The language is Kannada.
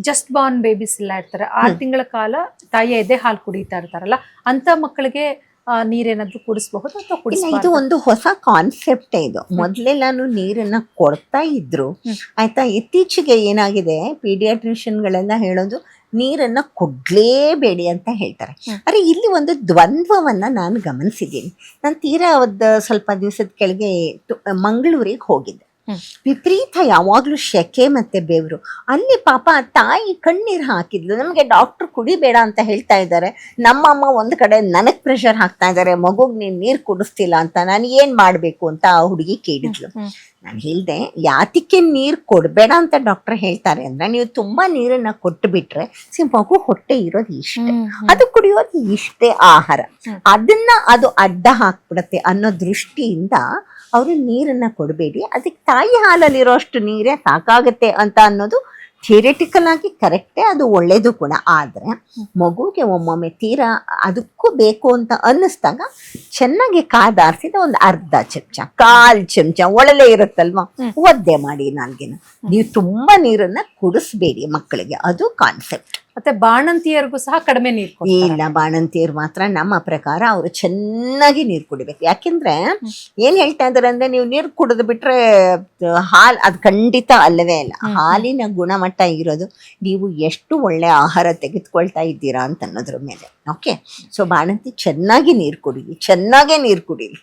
ಜಸ್ಟ್ ಬಾರ್ನ್ ಬೇಬೀಸ್ ಎಲ್ಲ ಇರ್ತಾರೆ, 6 ತಿಂಗಳ ಕಾಲ ತಾಯಿಯ ಎದೆ ಹಾಲು ಕುಡಿತಾ ಇರ್ತಾರಲ್ಲ, ಅಂತ ಮಕ್ಕಳಿಗೆ ನೀರೇನಾದ್ರೂ ಕುಡಿಸಬಹುದು ಅಥವಾ ಇಲ್ಲ, ಇದು ಕುಡಿಸಬಾರ್ದು? ಒಂದು ಹೊಸ ಕಾನ್ಸೆಪ್ಟ್. ಇದು ಮೊದ್ಲೆಲ್ಲಾನು ನೀರನ್ನ ಕೊಡ್ತಾ ಇದ್ರು, ಆಯ್ತಾ. ಇತ್ತೀಚೆಗೆ ಏನಾಗಿದೆ, ಪೀಡಿಯಾಟ್ರಿಷಿಯನ್ಗಳೆಲ್ಲ ಹೇಳೋದು ನೀರನ್ನ ಕೊಡ್ಲೇಬೇಡಿ ಅಂತ ಹೇಳ್ತಾರೆ. ಅರೆ, ಇಲ್ಲಿ ಒಂದು ದ್ವಂದ್ವವನ್ನ ನಾನು ಗಮನಿಸಿದ್ದೀನಿ. ನಾನು ತೀರಾ ಸ್ವಲ್ಪ ದಿವಸದ ಕೆಳಗೆ ಮಂಗಳೂರಿಗೆ ಹೋಗಿದ್ದೆ. ವಿಪರೀತ ಯಾವಾಗ್ಲೂ ಶೆಕೆ ಮತ್ತೆ ಬೆವರು. ಅಲ್ಲಿ ಪಾಪ ತಾಯಿ ಕಣ್ಣೀರ್ ಹಾಕಿದ್ಲು. ನಮ್ಗೆ ಡಾಕ್ಟರ್ ಕುಡಿಬೇಡ ಅಂತ ಹೇಳ್ತಾ ಇದ್ದಾರೆ, ನಮ್ಮಮ್ಮ ಒಂದ್ ಕಡೆ ನನಗ್ ಪ್ರೆಷರ್ ಹಾಕ್ತಾ ಇದ್ದಾರೆ, ಮಗುಗ್ ನೀರ್ ಕುಡಿಸ್ತಿಲ್ಲ ಅಂತ. ನಾನು ಏನ್ ಮಾಡ್ಬೇಕು ಅಂತ ಆ ಹುಡುಗಿ ಕೇಳಿದ್ಲು. ನಾನು ಹೇಳ್ದೆ, ಯಾತಕ್ಕೆ ನೀರ್ ಕೊಡ್ಬೇಡ ಅಂತ ಡಾಕ್ಟರ್ ಹೇಳ್ತಾರೆ ಅಂದ್ರೆ, ನೀವು ತುಂಬಾ ನೀರನ್ನ ಕೊಟ್ಟು ಬಿಟ್ರೆ ಮಗು ಹೊಟ್ಟೆ ಇರೋದು ಇಷ್ಟೇ, ಅದು ಕುಡಿಯೋದು ಇಷ್ಟೇ ಆಹಾರ, ಅದನ್ನ ಅದು ಅಡ್ಡ ಹಾಕ್ಬಿಡತ್ತೆ ಅನ್ನೋ ದೃಷ್ಟಿಯಿಂದ ಅವರು ನೀರನ್ನ ಕೊಡಬೇಡಿ, ಅದಕ್ಕೆ ತಾಯಿ ಹಾಲಲ್ಲಿರೋ ಅಷ್ಟು ನೀರೇ ಸಾಕಾಗತ್ತೆ ಅಂತ ಅನ್ನೋದು ಥಿಯರಿಟಿಕಲ್ ಆಗಿ ಕರೆಕ್ಟೇ, ಅದು ಒಳ್ಳೇದು ಕೂಡ. ಆದ್ರೆ ಮಗುಗೆ ಒಮ್ಮೊಮ್ಮೆ ತೀರಾ ಅದಕ್ಕೂ ಬೇಕು ಅಂತ ಅನ್ನಿಸ್ದಾಗ ಚೆನ್ನಾಗಿ ಕಾದಾರಿಸಿದ ಒಂದು ಅರ್ಧ ಚಮಚ, 1/4 ಚಮಚ ಒಳಲೆ ಇರುತ್ತಲ್ವಾ, ಒದ್ದೆ ಮಾಡಿ ನಾಲ್ಗೆನ. ನೀವು ತುಂಬಾ ನೀರನ್ನ ಕುಡಿಸ್ಬೇಡಿ ಮಕ್ಕಳಿಗೆ, ಅದು ಕಾನ್ಸೆಪ್ಟ್. ಮತ್ತೆ ಬಾಣಂತಿಯರಿಗೂ ಸಹ ಕಡಿಮೆ ನೀರು ಇಲ್ಲ, ಬಾಣಂತಿಯರು ಮಾತ್ರ ನಮ್ಮ ಪ್ರಕಾರ ಅವರು ಚೆನ್ನಾಗಿ ನೀರು ಕುಡಿಬೇಕು. ಯಾಕೆಂದ್ರೆ ಏನ್ ಹೇಳ್ತಾ ಇದಾರೆ ಅಂದ್ರೆ, ನೀವು ನೀರು ಕುಡಿದು ಬಿಟ್ರೆ ಹಾಲ್, ಅದು ಖಂಡಿತ ಅಲ್ಲವೇ ಅಲ್ಲ. ಹಾಲಿನ ಗುಣಮಟ್ಟ ಇರೋದು ನೀವು ಎಷ್ಟು ಒಳ್ಳೆ ಆಹಾರ ತೆಗೆದುಕೊಳ್ತಾ ಇದ್ದೀರಾ ಅಂತ ಅನ್ನೋದ್ರ ಮೇಲೆ. ಓಕೆ, ಸೊ ಬಾಣಂತಿ ಚೆನ್ನಾಗಿ ನೀರು ಕುಡೀರಿ, ಚೆನ್ನಾಗೇ ನೀರು ಕುಡೀರಿ.